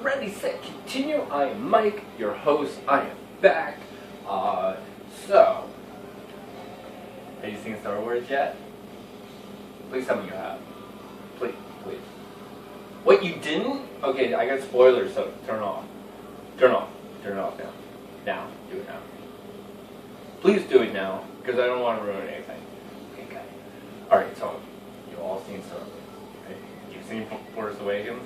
Ready, Set, Continue. I am Mike, your host. I am back. So, have you seen Star Wars yet? Please tell me you have. Please. What, you didn't? Okay, I got spoilers, so turn off. Turn it off now. Now. Do it now. Please do it now, because I don't want to ruin anything. Okay, good. Alright, so, you've all seen Star Wars. Okay? You've seen Force Awakens?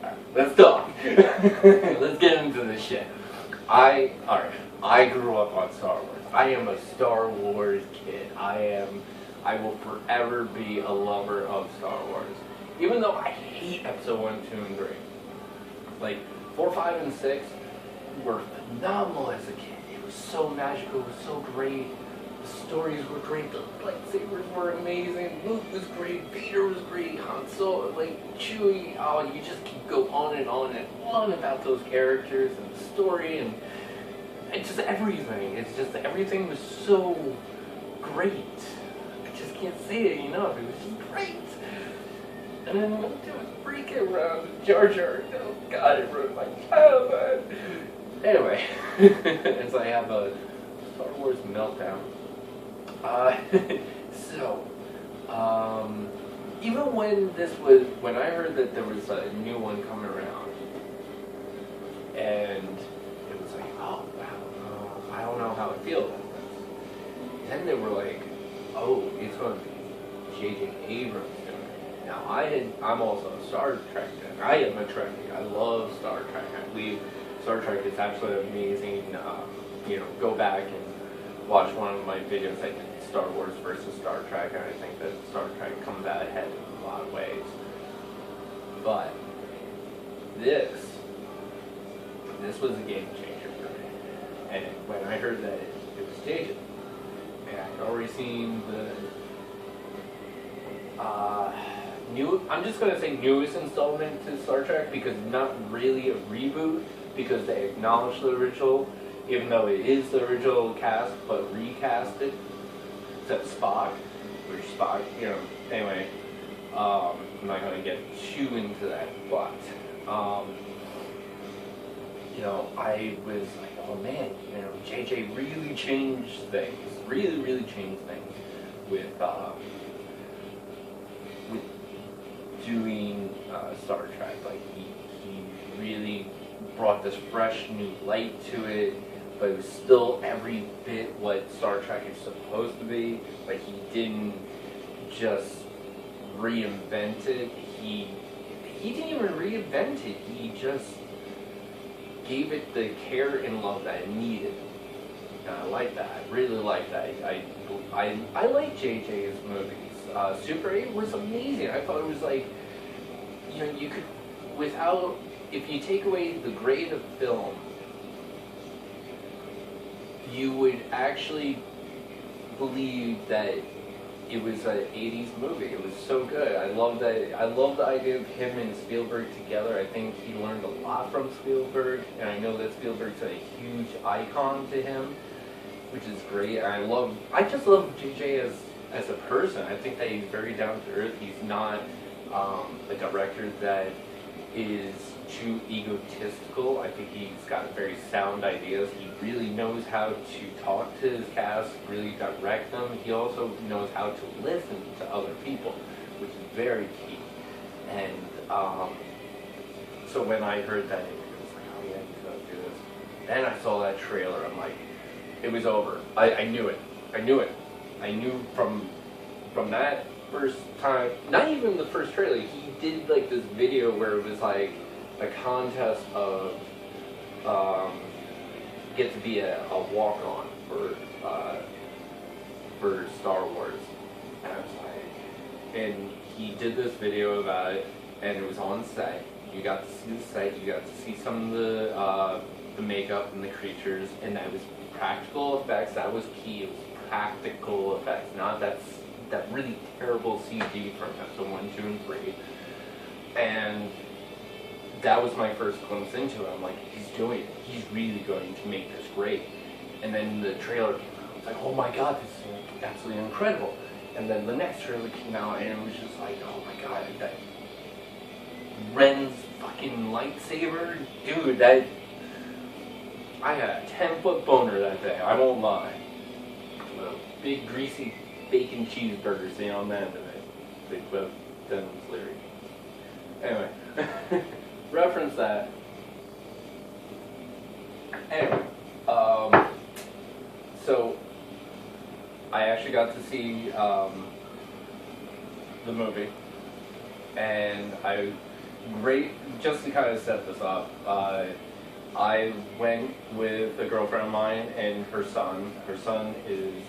Alright, let's talk. Let's get into this shit. I grew up on Star Wars. I am a Star Wars kid. I will forever be a lover of Star Wars. Even though I hate episode 1, 2, and 3. Like, 4, 5, and 6 were phenomenal as a kid. It was so magical, it was so great. The stories were great, the lightsabers were amazing, Luke was great, Vader was great, Han Solo, like, Chewie, you just keep go on and on about those characters and the story and just everything. It's just, everything was so great. I just can't say it enough, it was just great. And then there was freaking around Jar Jar, oh god, it ruined my childhood. Anyway, as I have a Star Wars meltdown. Even when I heard that there was a new one coming around, and it was like, oh wow, I don't know how I feel about this. Then they were like, oh, it's going to be J.J. Abrams doing it. Now I'm also a Star Trek fan. I am a Trekkie. I love Star Trek. I believe Star Trek is absolutely amazing. Go back and watch one of my videos I did, Star Wars versus Star Trek, and I think that Star Trek comes out ahead in a lot of ways. But this was a game changer for me. And when I heard that it was JJ, and I'd already seen the I'm just going to say newest installment to Star Trek, because not really a reboot, because they acknowledged the original, even though it is the original cast, but recast it, except Spock, anyway, I'm not going to get too into that, but, I was like, oh man, JJ really changed things, really changed things with doing Star Trek. Like, he really brought this fresh new light to it, but it was still every bit what Star Trek is supposed to be. Like, he didn't just reinvent it. He didn't even reinvent it. He just gave it the care and love that it needed. And I like that. I really like that. I like JJ's movies. Super 8 was amazing. I thought it was like, you could, if you take away the grade of film, you would actually believe that it was an 80s movie. It was so good. I love that. I love the idea of him and Spielberg together. I think he learned a lot from Spielberg, and I know that Spielberg's a huge icon to him, which is great. And I just love JJ as a person. I think that he's very down to earth. He's not a director that is too egotistical. I think he's got very sound ideas. He really knows how to talk to his cast, really direct them. He also knows how to listen to other people, which is very key. And so when I heard that, it was like, oh yeah, he's going to do this. Then I saw that trailer. I'm like, it was over. I knew it. I knew from that first time, not even the first trailer, he did like this video where it was like a contest of get to be a walk-on for Star Wars. And I was like, and he did this video about it, and it was on set. You got to see the set, you got to see some of the makeup and the creatures, and that was practical effects. That was key. It was practical effects, not that really terrible CG from episode 1, 2, and 3. And that was my first glimpse into it. I'm like, he's doing it. He's really going to make this great. And then the trailer came out. I was like, oh my god, this is absolutely incredible. And then the next trailer came out, and it was just like, oh my god, that Ren's fucking fucking lightsaber, dude, that I had a 10-foot boner that day, I won't lie. With a big greasy bacon cheeseburger sitting on the end of it. Big Cliff Denham's Leary. Anyway, reference that. Anyway, so I actually got to see the movie, and just to kind of set this up, I went with a girlfriend of mine and her son. Her son is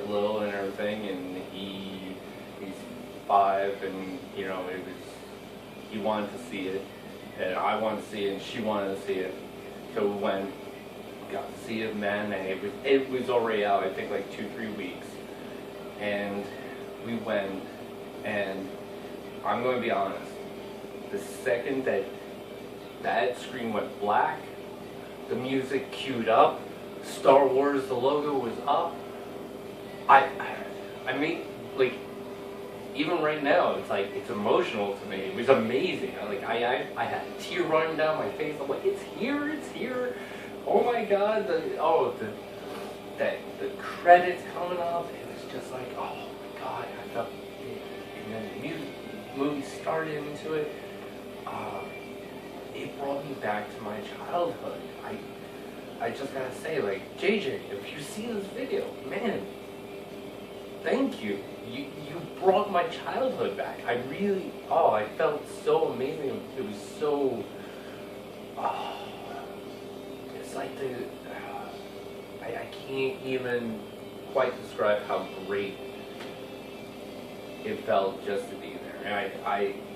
little and everything, and he's 5, and you know, he wanted to see it, and I wanted to see it, and she wanted to see it. So we went, got to see it, man, and it was already out, I think like 2-3 weeks, and we went, and I'm going to be honest, the second that screen went black, the music queued up, Star Wars, the logo was up, I mean, like, even right now, it's like, it's emotional to me. It was amazing. I had a tear running down my face. I'm like, it's here. Oh my God, the credits coming up. It was just like, oh my God, I felt it. And then the movie started into it. It brought me back to my childhood. I just gotta say, like, JJ, if you see this video, man, thank you. You brought my childhood back. I felt so amazing. It was so, it's like I can't even quite describe how great it felt just to be there. And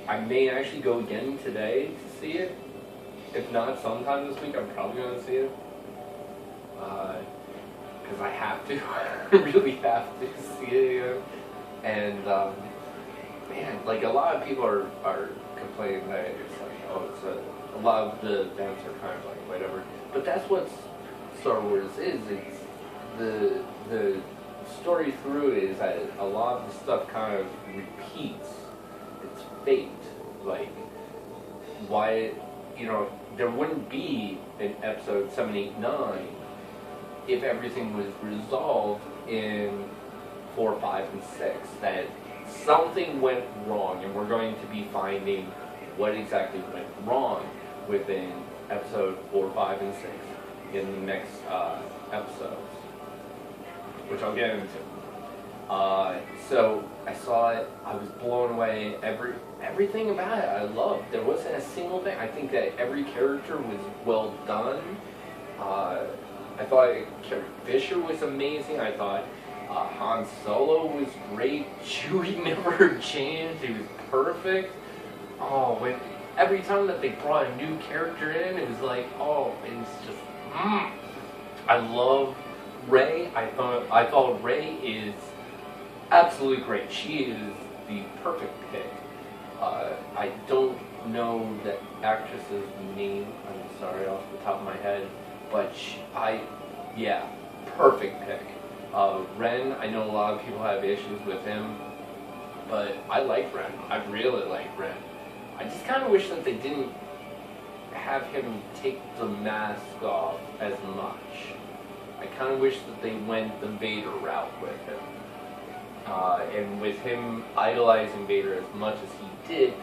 I may actually go again today to see it. If not, sometime this week, I'm probably going to see it. Because I have to. I really have to see it again. And, man, like, a lot of people are complaining that it's like, oh, a lot of the events are kind of like whatever. But that's what Star Wars is. It's the story through it is that a lot of the stuff kind of repeats. It's fate. Like, why, you know, there wouldn't be an episode 7, 8, 9 if everything was resolved in 4, 5, and 6. That something went wrong, and we're going to be finding what exactly went wrong within episode 4, 5, and 6 in the next episodes, which I'll get into. So I saw it, I was blown away, everything about it I loved. There wasn't a single thing. I think that every character was well done. I thought Carrie Fisher was amazing. I thought Han Solo was great. Chewie never changed. He was perfect. Oh, every time that they brought a new character in, it was like, oh, it was just, I love Rey. I thought Rey is absolutely great. She is the perfect pick. I don't know the actress's name. I'm sorry, off the top of my head. But perfect pick. Ren, I know a lot of people have issues with him, but I like Ren. I really like Ren. I just kind of wish that they didn't have him take the mask off as much. I kind of wish that they went the Vader route with him. And with him idolizing Vader as much as he did,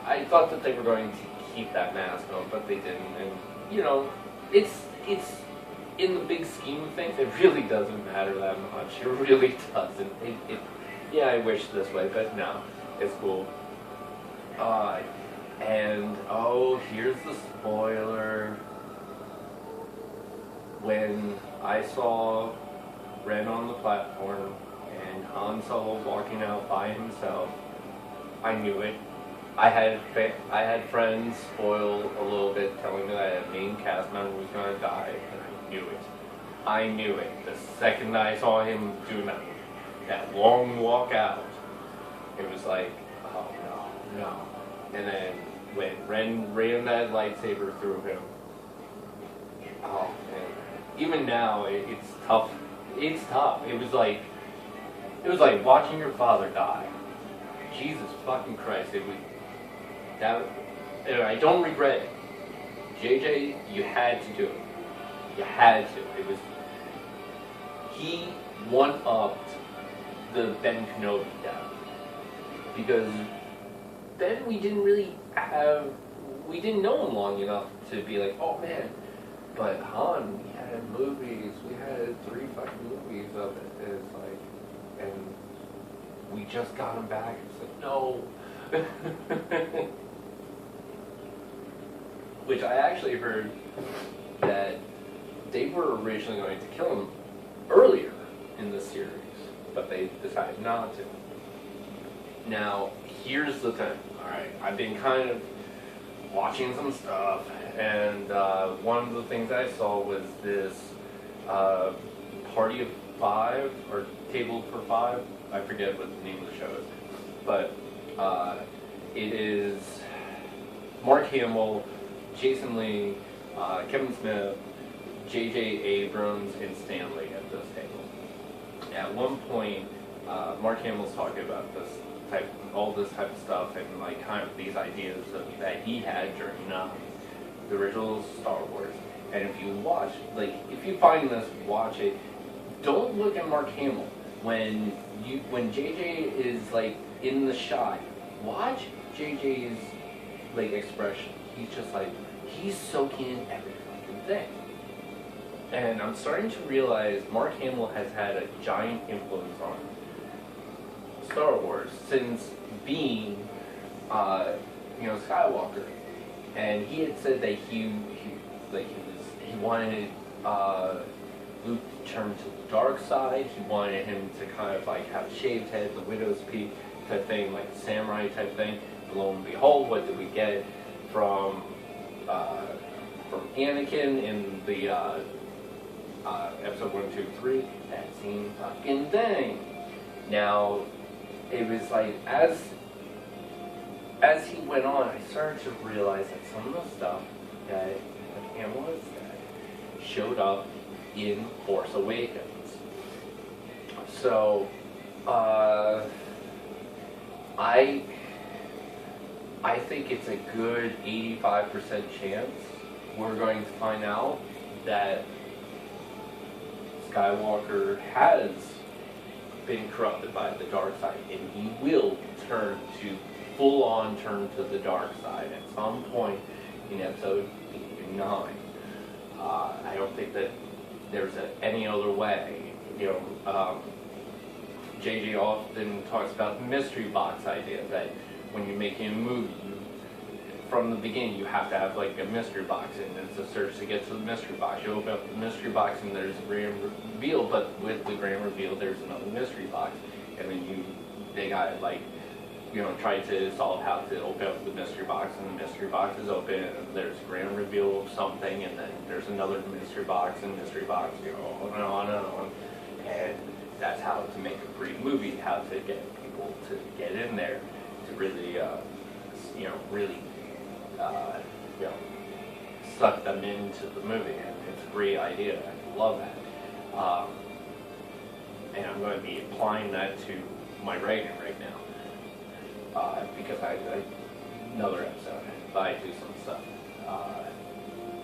I thought that they were going to keep that mask on, but they didn't. And, you know, it's in the big scheme of things, it really doesn't matter that much. It really doesn't. Yeah, I wish this way, but no, it's cool. And, oh, here's the spoiler. When I saw Ren on the platform and Han Solo walking out by himself, I knew it. I had friends spoil a little bit, telling me that a main cast member was going to die, and I knew it. I knew it. The second I saw him do that long walk out, it was like, oh no. And then when Ren ran that lightsaber through him, oh man. Even now, it's tough. It's tough. It was like watching your father die. Jesus fucking Christ! And I don't regret it. JJ, you had to do it. You had to. It was, he one-upped the Ben Kenobi death. Because then we didn't know him long enough to be like, oh man, but Han, we had movies, we had 3 fucking movies of it. And it's like, and we just got him back. It's like, no. Which I actually heard that they were originally going to kill him earlier in the series, but they decided not to. Now, here's the thing. Alright, I've been kind of watching some stuff, and one of the things I saw was this Party of 5, or Table for 5. I forget what the name of the show is. But it is Mark Hamill, Jason Lee, Kevin Smith, J.J. Abrams, and Stan Lee at this table. At one point, Mark Hamill's talking about all this type of stuff, and like kind of these ideas that he had during the original Star Wars. And if you watch, like, if you find this, watch it. Don't look at Mark Hamill when JJ is like in the shot. Watch JJ's like expression. He's just like, he's soaking in every fucking thing. And I'm starting to realize Mark Hamill has had a giant influence on Star Wars since being, Skywalker. And he had said that he wanted Luke to turn to the dark side. He wanted him to kind of like have a shaved head, the widow's peak type thing, like a samurai type thing. And lo and behold, what did we get from Anakin in the episode 1, 2, 3? That same fucking thing. Now, it was like as he went on, I started to realize that some of the stuff that Hamill had said showed up in Force Awakens. So, I think it's a good 85% chance we're going to find out that Skywalker has been corrupted by the dark side, and he will full-on turn to the dark side at some point in episode 8 and 9. I don't think that there's any other way. JJ often talks about the mystery box idea, that when you're making a movie, from the beginning you have to have like a mystery box, and it's a search to get to the mystery box. You open up the mystery box and there's a grand reveal, but with the grand reveal there's another mystery box, and then they got try to solve how to open up the mystery box, and the mystery box is open, and there's a grand reveal of something, and then there's another mystery box, and mystery box, on and on and on. And that's how to make a great movie, how to get people to get in there, to really, suck them into the movie, and it's a great idea. I love that. And I'm going to be applying that to my writing right now. Because another episode, but I do some stuff.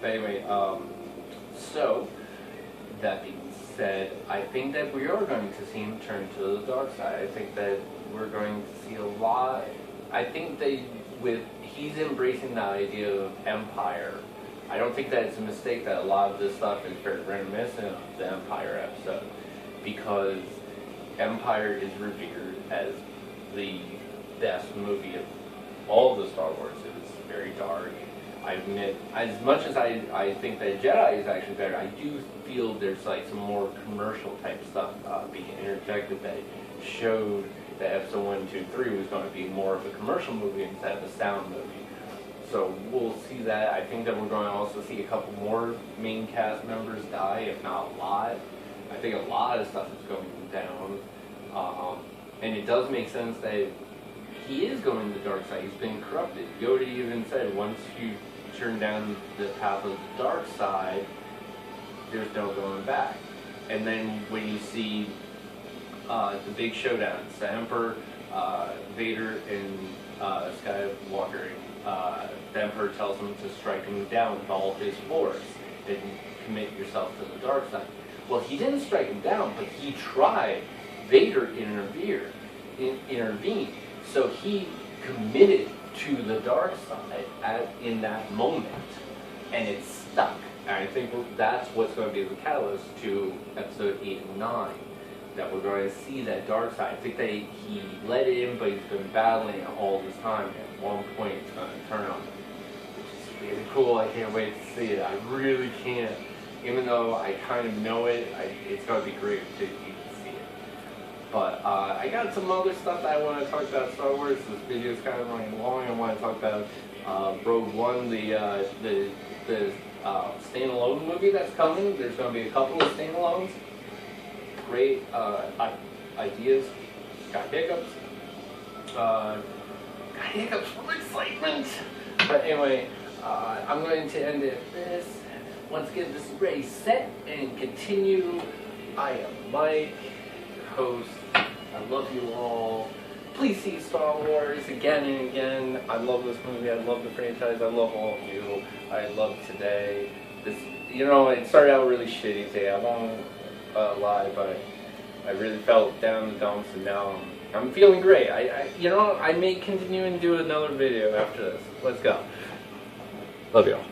But anyway, so, that being said, I think that we are going to see him turn to the dark side. I think that we're going to see a lot. I think that he's embracing the idea of Empire. I don't think that it's a mistake that a lot of this stuff is very reminiscent of the Empire episode, because Empire is revered as the best movie of all the Star Wars. It was very dark. I admit, as much as I think that Jedi is actually better, I do feel there's like some more commercial type stuff being interjected that showed that episode 1, 2, 3 was going to be more of a commercial movie instead of a sound movie. So we'll see that. I think that we're going to also see a couple more main cast members die, if not a lot. I think a lot of stuff is going down. And it does make sense that he is going to the dark side. He's been corrupted. Yoda even said, once you turn down the path of the dark side, there's no going back. And then when you see the big showdown, it's the Emperor, Vader, and Skywalker, the Emperor tells him to strike him down with all his force and commit yourself to the dark side. Well, he didn't strike him down, but he tried. Vader intervened. So he committed to the dark side in that moment, and it stuck. And I think that's what's going to be the catalyst to episode 8 and 9, that we're going to see that dark side. I think he let it in, but he's been battling it all this time. At one point, it's going to turn on him, which is really cool. I can't wait to see it. I really can't. Even though I kind of know it, it's going to be great to see it. But I got some other stuff that I want to talk about Star Wars. This video is kind of running long. I want to talk about Rogue One, the standalone movie that's coming. There's going to be a couple of standalones. Great ideas. Got hiccups. From excitement. But anyway, I'm going to end it at this. Once again, this is ready, set, and continue. I am Mike, your host. I love you all. Please see Star Wars again and again. I love this movie. I love the franchise. I love all of you. I love today. It started out really shitty today. I won't lie, but I really felt down in the dumps, and now I'm feeling great. I may continue and do another video after this. Let's go. Love y'all.